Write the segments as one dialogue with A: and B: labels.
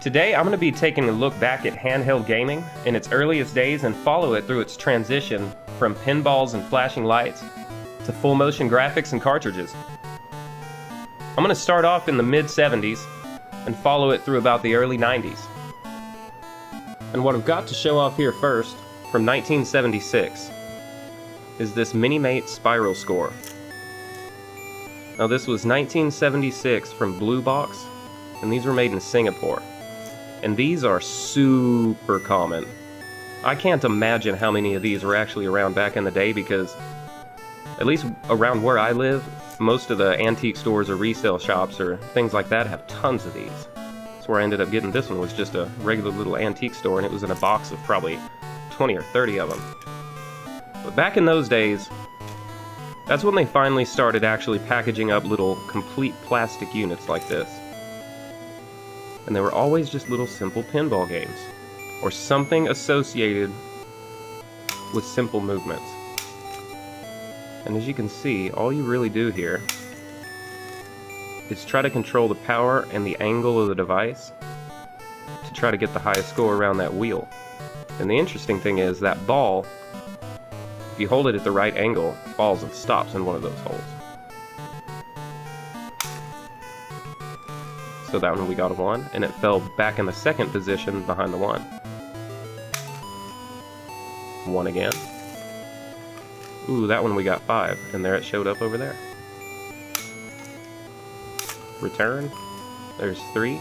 A: Today I'm going to be taking a look back at handheld gaming in its earliest days and follow it through its transition from pinballs and flashing lights to full motion graphics and cartridges. I'm going to start off in the mid-70s and follow it through about the early 90s. And what I've got to show off here first, from 1976, is this Mini-Mate Spiral Score. Now this was 1976 from Blue Box, and these were made in Singapore. And these are super common. I can't imagine how many of these were actually around back in the day, because at least around where I live, most of the antique stores or resale shops or things like that have tons of these. That's where I ended up getting this one, was just a regular little antique store, and it was in a box of probably 20 or 30 of them. But back in those days, that's when they finally started actually packaging up little complete plastic units like this. And they were always just little simple pinball games, or something associated with simple movements. And as you can see, all you really do here is try to control the power and the angle of the device to try to get the highest score around that wheel. And the interesting thing is that ball, if you hold it at the right angle, falls and stops in one of those holes. So that one we got a 1, and it fell back in the second position behind the 1. 1 again. Ooh, that one we got 5, and there it showed up over there. Return. There's 3.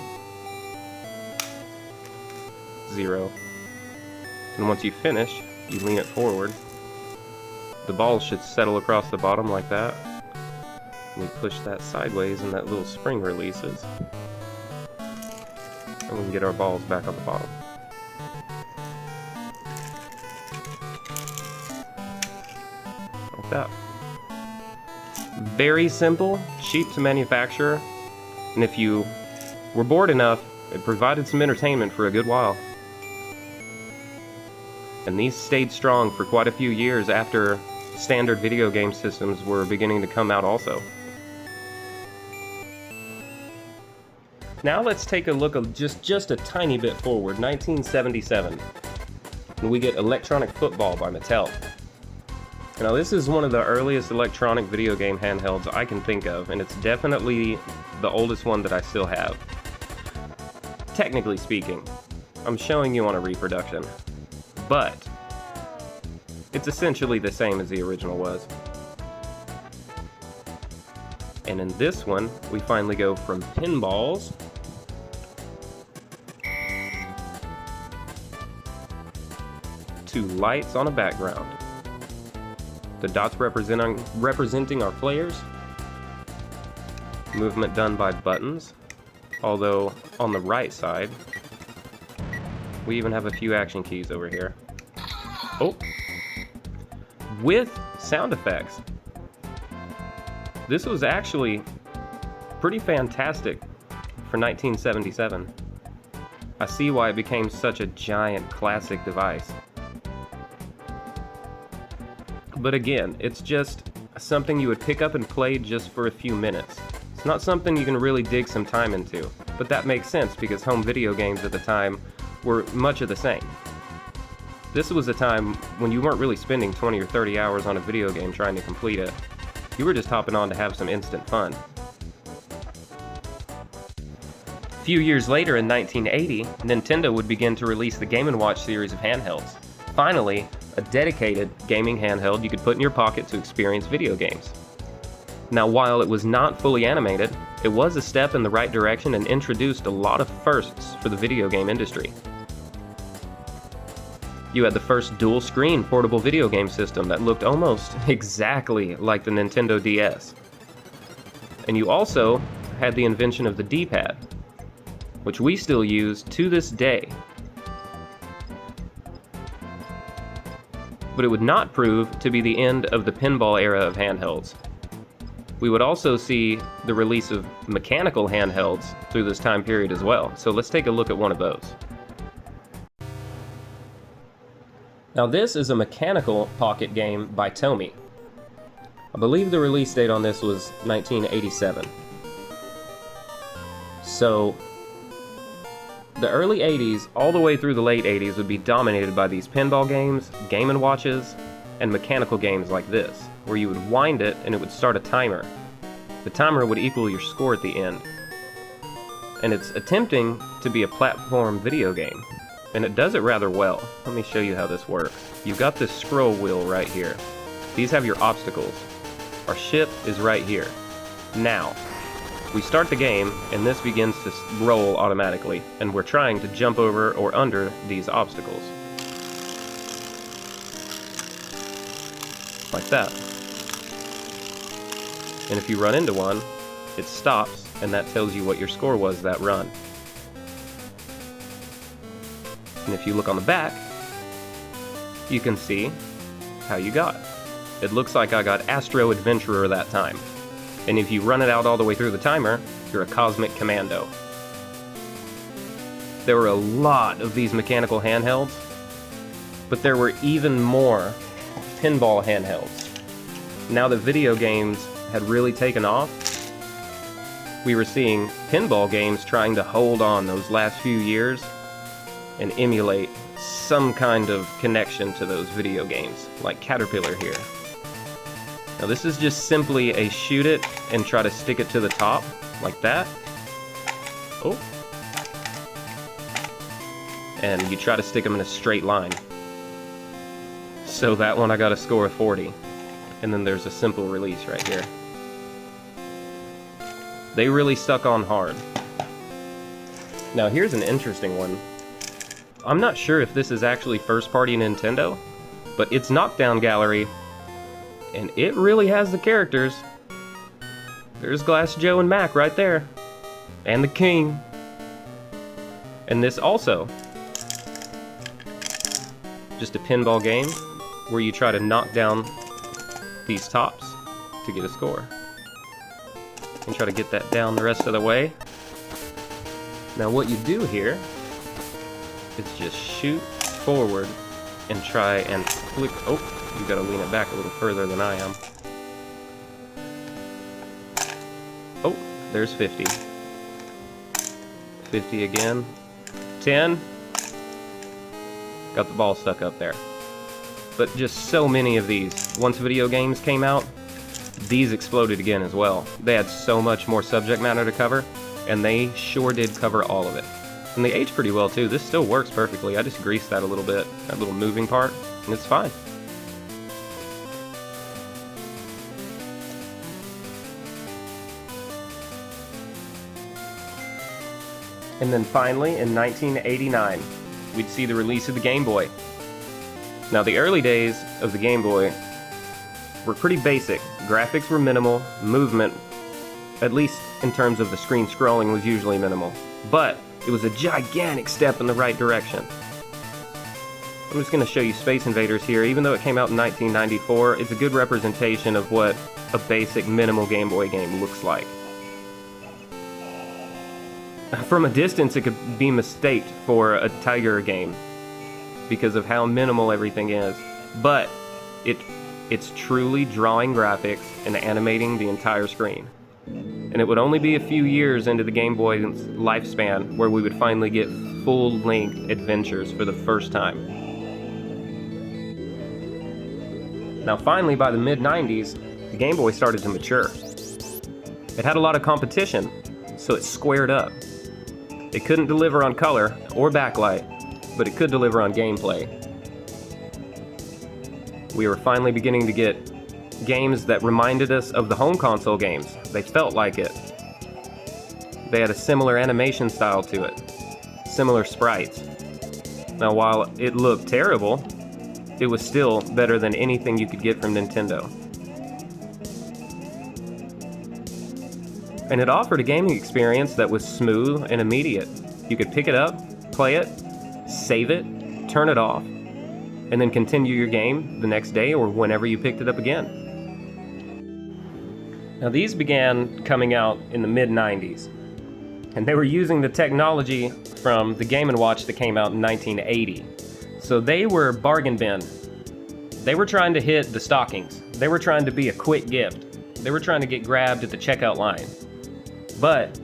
A: 0. And once you finish, you lean it forward. The ball should settle across the bottom like that. And we push that sideways, and that little spring releases. And we can get our balls back on the bottom. Like that. Very simple, cheap to manufacture, and if you were bored enough, it provided some entertainment for a good while. And these stayed strong for quite a few years after standard video game systems were beginning to come out also. Now let's take a look of just a tiny bit forward, 1977, and we get Electronic Football by Mattel. Now this is one of the earliest electronic video game handhelds I can think of, and it's definitely the oldest one that I still have. Technically speaking, I'm showing you on a reproduction, but it's essentially the same as the original was. And in this one, we finally go from pinballs to lights on a background. The dots representing our players. Movement done by buttons, although on the right side, we even have a few action keys over here. Oh! With sound effects. This was actually pretty fantastic for 1977. I see why it became such a giant classic device. But again, it's just something you would pick up and play just for a few minutes. It's not something you can really dig some time into, but that makes sense because home video games at the time were much of the same. This was a time when you weren't really spending 20 or 30 hours on a video game trying to complete it. You were just hopping on to have some instant fun. A few years later, in 1980, Nintendo would begin to release the Game & Watch series of handhelds. Finally, a dedicated gaming handheld you could put in your pocket to experience video games. Now, while it was not fully animated, it was a step in the right direction and introduced a lot of firsts for the video game industry. You had the first dual-screen portable video game system that looked almost exactly like the Nintendo DS. And you also had the invention of the D-pad, which we still use to this day. But it would not prove to be the end of the pinball era of handhelds. We would also see the release of mechanical handhelds through this time period as well. So let's take a look at one of those. Now this is a mechanical pocket game by Tomy. I believe the release date on this was 1987. So The early 80s, all the way through the late 80s, would be dominated by these pinball games, Game & Watches, and mechanical games like this, where you would wind it and it would start a timer. The timer would equal your score at the end. And it's attempting to be a platform video game, and it does it rather well. Let me show you how this works. You've got this scroll wheel right here. These have your obstacles. Our ship is right here. Now, we start the game, and this begins to roll automatically, and we're trying to jump over or under these obstacles. Like that. And if you run into one, it stops, and that tells you what your score was that run. And if you look on the back, you can see how you got. It looks like I got Astro Adventurer that time. And if you run it out all the way through the timer, you're a Cosmic Commando. There were a lot of these mechanical handhelds, but there were even more pinball handhelds. Now that video games had really taken off, we were seeing pinball games trying to hold on those last few years and emulate some kind of connection to those video games, like Caterpillar here. Now this is just simply a shoot it and try to stick it to the top, like that. Oh. And you try to stick them in a straight line. So that one I got a score of 40. And then there's a simple release right here. They really stuck on hard. Now here's an interesting one. I'm not sure if this is actually first-party Nintendo, but it's Knockdown Gallery, and it really has the characters. There's Glass Joe and Mac right there. And the King. And this also, just a pinball game where you try to knock down these tops to get a score. And try to get that down the rest of the way. Now what you do here is just shoot forward and try and flick. Oh, you gotta lean it back a little further than I am. Oh, there's 50. 50 again. 10. Got the ball stuck up there. But just so many of these. Once video games came out, these exploded again as well. They had so much more subject matter to cover, and they sure did cover all of it. And they age pretty well too. This still works perfectly. I just greased that a little bit, that little moving part, and it's fine. And then finally, in 1989, we'd see the release of the Game Boy. Now the early days of the Game Boy were pretty basic. Graphics were minimal, movement, at least in terms of the screen scrolling, was usually minimal. But it was a gigantic step in the right direction. I'm just going to show you Space Invaders here. Even though it came out in 1994, it's a good representation of what a basic minimal Game Boy game looks like. From a distance, it could be mistaked for a Tiger game because of how minimal everything is. But it's truly drawing graphics and animating the entire screen. And it would only be a few years into the Game Boy's lifespan where we would finally get full-length adventures for the first time. Now finally, by the mid-90s, the Game Boy started to mature. It had a lot of competition, so it squared up. It couldn't deliver on color or backlight, but it could deliver on gameplay. We were finally beginning to get games that reminded us of the home console games. They felt like it. They had a similar animation style to it, similar sprites. Now while it looked terrible, it was still better than anything you could get from Nintendo. And it offered a gaming experience that was smooth and immediate. You could pick it up, play it, save it, turn it off, and then continue your game the next day or whenever you picked it up again. Now these began coming out in the mid-90s, and they were using the technology from the Game & Watch that came out in 1980. So they were bargain bin. They were trying to hit the stockings. They were trying to be a quick gift. They were trying to get grabbed at the checkout line. But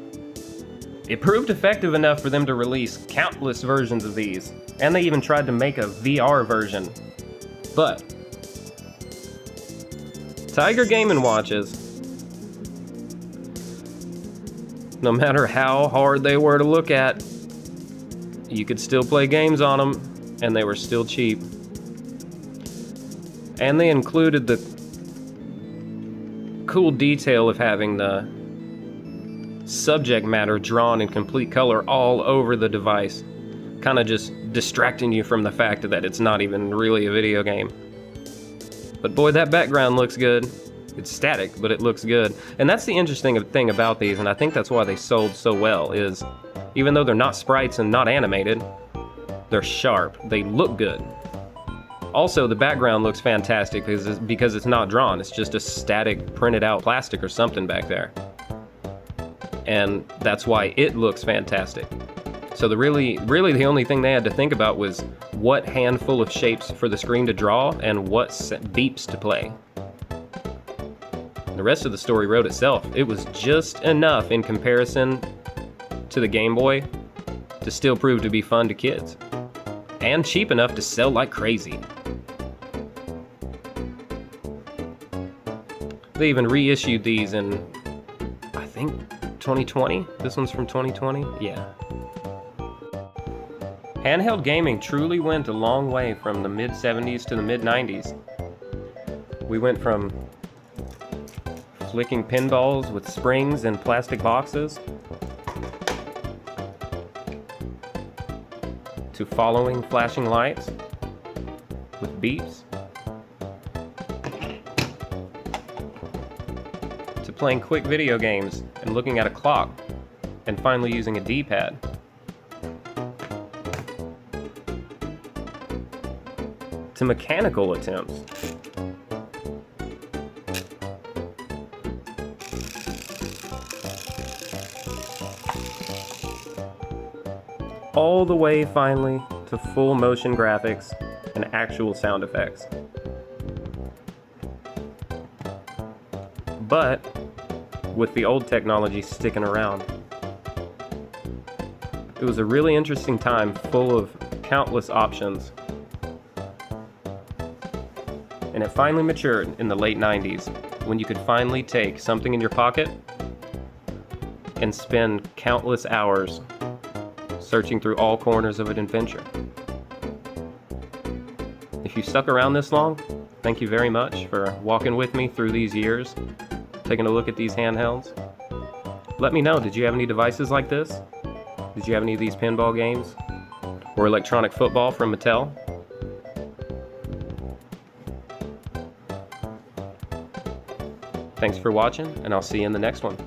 A: It proved effective enough for them to release countless versions of these, and they even tried to make a VR version. But Tiger Game & Watches, no matter how hard they were to look at, you could still play games on them, and they were still cheap. And they included the cool detail of having the subject matter drawn in complete color all over the device, kind of just distracting you from the fact that it's not even really a video game. But boy, that background looks good. It's static, but it looks good. And that's the interesting thing about these, and I think that's why they sold so well, is even though they're not sprites and not animated, they're sharp. They look good. Also, the background looks fantastic because it's not drawn. It's just a static printed out plastic or something back there. And that's why it looks fantastic. So really the only thing they had to think about was what handful of shapes for the screen to draw and what beeps to play. The rest of the story wrote itself. It was just enough in comparison to the Game Boy to still prove to be fun to kids. And cheap enough to sell like crazy. They even reissued these in, I think, 2020? This one's from 2020? Yeah. Handheld gaming truly went a long way from the mid-70s to the mid-90s. We went from flicking pinballs with springs and plastic boxes to following flashing lights with beeps to playing quick video games and looking at a clock and finally using a D-pad. To mechanical attempts. All the way finally to full motion graphics and actual sound effects. But with the old technology sticking around. It was a really interesting time full of countless options. And it finally matured in the late 90s when you could finally take something in your pocket and spend countless hours searching through all corners of an adventure. If you stuck around this long, thank you very much for walking with me through these years, taking a look at these handhelds. Let me know, did you have any devices like this? Did you have any of these pinball games? Or electronic football from Mattel? Thanks for watching, and I'll see you in the next one.